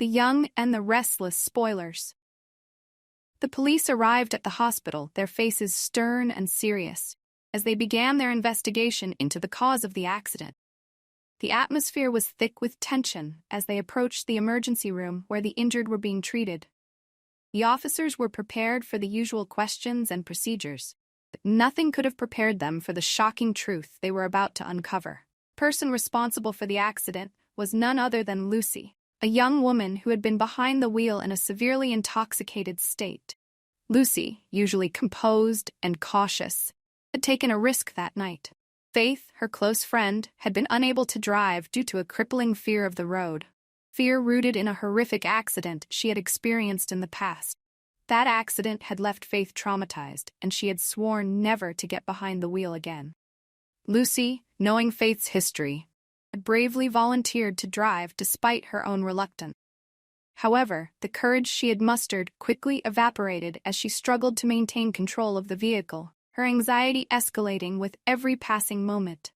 Young and the Restless spoilers. The police arrived at the hospital, their faces stern and serious, as they began their investigation into the cause of the accident. The atmosphere was thick with tension as they approached the emergency room where the injured were being treated. The officers were prepared for the usual questions and procedures, but nothing could have prepared them for the shocking truth they were about to uncover. The person responsible for the accident was none other than Lucy, a young woman who had been behind the wheel in a severely intoxicated state. Lucy, usually composed and cautious, had taken a risk that night. Faith, her close friend, had been unable to drive due to a crippling fear of the road. Fear rooted in a horrific accident she had experienced in the past. That accident had left Faith traumatized, and she had sworn never to get behind the wheel again. Lucy, knowing Faith's history, had bravely volunteered to drive despite her own reluctance. However, the courage she had mustered quickly evaporated as she struggled to maintain control of the vehicle, her anxiety escalating with every passing moment.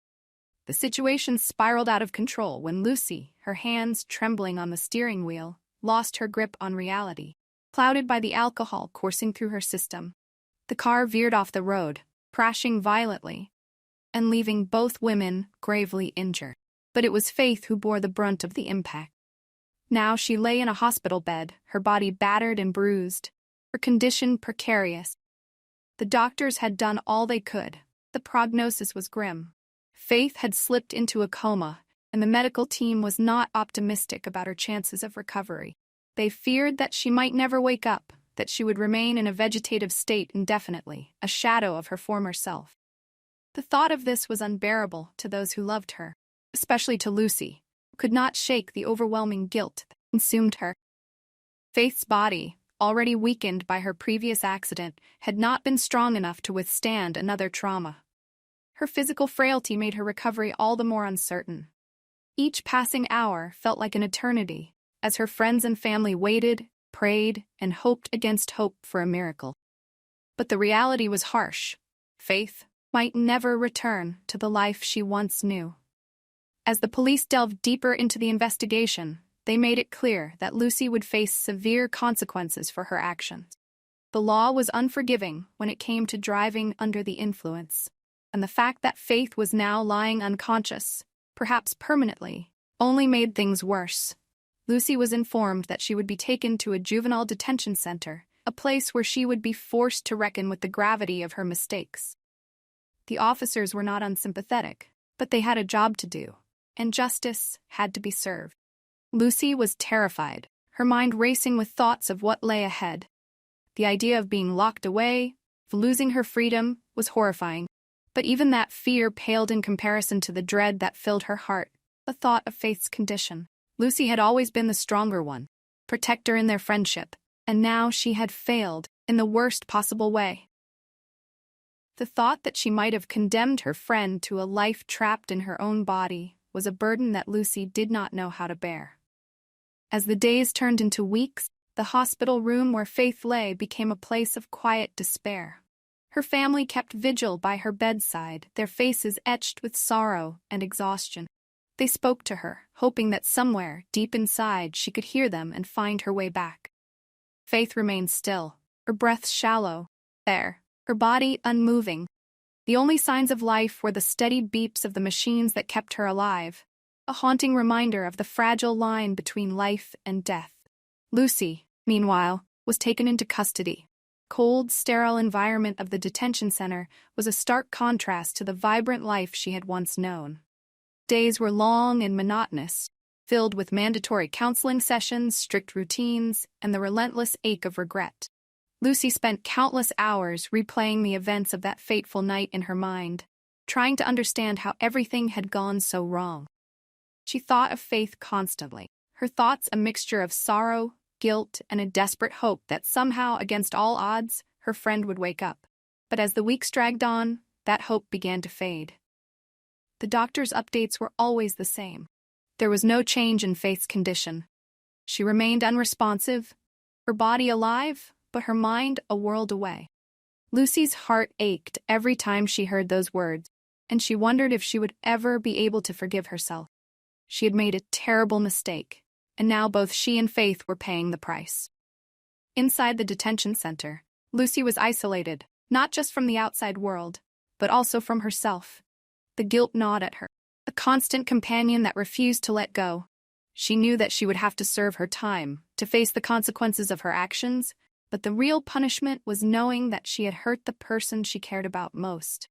The situation spiraled out of control when Lucy, her hands trembling on the steering wheel, lost her grip on reality. Clouded by the alcohol coursing through her system, the car veered off the road, crashing violently, and leaving both women gravely injured. But it was Faith who bore the brunt of the impact. Now she lay in a hospital bed, her body battered and bruised, her condition precarious. The doctors had done all they could. The prognosis was grim. Faith had slipped into a coma, and the medical team was not optimistic about her chances of recovery. They feared that she might never wake up, that she would remain in a vegetative state indefinitely, a shadow of her former self. The thought of this was unbearable to those who loved her, especially to Lucy, who could not shake the overwhelming guilt that consumed her. Faith's body, already weakened by her previous accident, had not been strong enough to withstand another trauma. Her physical frailty made her recovery all the more uncertain. Each passing hour felt like an eternity, as her friends and family waited, prayed, and hoped against hope for a miracle. But the reality was harsh. Faith might never return to the life she once knew. As the police delved deeper into the investigation, they made it clear that Lucy would face severe consequences for her actions. The law was unforgiving when it came to driving under the influence, and the fact that Faith was now lying unconscious, perhaps permanently, only made things worse. Lucy was informed that she would be taken to a juvenile detention center, a place where she would be forced to reckon with the gravity of her mistakes. The officers were not unsympathetic, but they had a job to do, and justice had to be served. Lucy was terrified, her mind racing with thoughts of what lay ahead. The idea of being locked away, of losing her freedom, was horrifying, but even that fear paled in comparison to the dread that filled her heart, the thought of Faith's condition. Lucy had always been the stronger one, protector in their friendship, and now she had failed in the worst possible way. The thought that she might have condemned her friend to a life trapped in her own body was a burden that Lucy did not know how to bear. As the days turned into weeks, the hospital room where Faith lay became a place of quiet despair. Her family kept vigil by her bedside, their faces etched with sorrow and exhaustion. They spoke to her, hoping that somewhere, deep inside, she could hear them and find her way back. Faith remained still, her breath shallow, there, her body unmoving. The only signs of life were the steady beeps of the machines that kept her alive, a haunting reminder of the fragile line between life and death. Lucy, meanwhile, was taken into custody. The cold, sterile environment of the detention center was a stark contrast to the vibrant life she had once known. Days were long and monotonous, filled with mandatory counseling sessions, strict routines, and the relentless ache of regret. Lucy spent countless hours replaying the events of that fateful night in her mind, trying to understand how everything had gone so wrong. She thought of Faith constantly, her thoughts a mixture of sorrow, guilt, and a desperate hope that somehow, against all odds, her friend would wake up. But as the weeks dragged on, that hope began to fade. The doctor's updates were always the same. There was no change in Faith's condition. She remained unresponsive, her body alive, but her mind a world away. Lucy's heart ached every time she heard those words, and she wondered if she would ever be able to forgive herself. She had made a terrible mistake, and now both she and Faith were paying the price. Inside the detention center, Lucy was isolated, not just from the outside world, but also from herself. The guilt gnawed at her, a constant companion that refused to let go. She knew that she would have to serve her time, to face the consequences of her actions, but the real punishment was knowing that she had hurt the person she cared about most.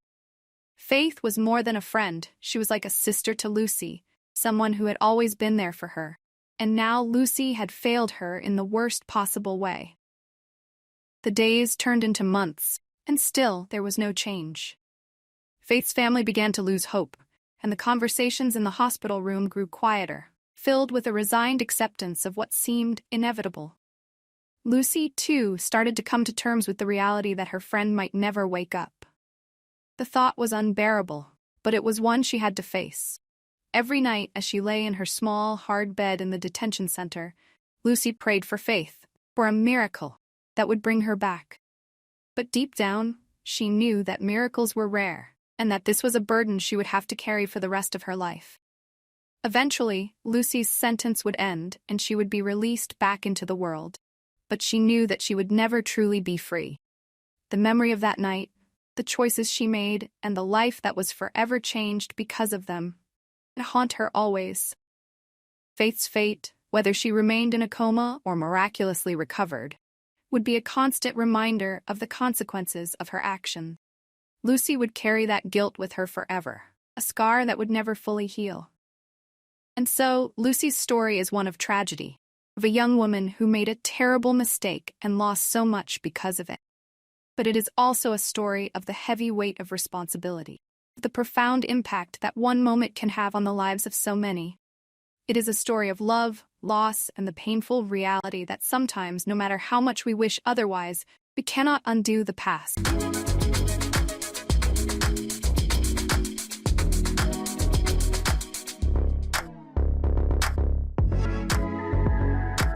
Faith was more than a friend. She was like a sister to Lucy, someone who had always been there for her. And now Lucy had failed her in the worst possible way. The days turned into months, and still there was no change. Faith's family began to lose hope, and the conversations in the hospital room grew quieter, filled with a resigned acceptance of what seemed inevitable. Lucy, too, started to come to terms with the reality that her friend might never wake up. The thought was unbearable, but it was one she had to face. Every night, as she lay in her small, hard bed in the detention center, Lucy prayed for Faith, for a miracle that would bring her back. But deep down, she knew that miracles were rare, and that this was a burden she would have to carry for the rest of her life. Eventually, Lucy's sentence would end, and she would be released back into the world. But she knew that she would never truly be free. The memory of that night, the choices she made, and the life that was forever changed because of them, would haunt her always. Faith's fate, whether she remained in a coma or miraculously recovered, would be a constant reminder of the consequences of her actions. Lucy would carry that guilt with her forever, a scar that would never fully heal. And so, Lucy's story is one of tragedy, of a young woman who made a terrible mistake and lost so much because of it. But it is also a story of the heavy weight of responsibility, the profound impact that one moment can have on the lives of so many. It is a story of love, loss, and the painful reality that sometimes, no matter how much we wish otherwise, we cannot undo the past.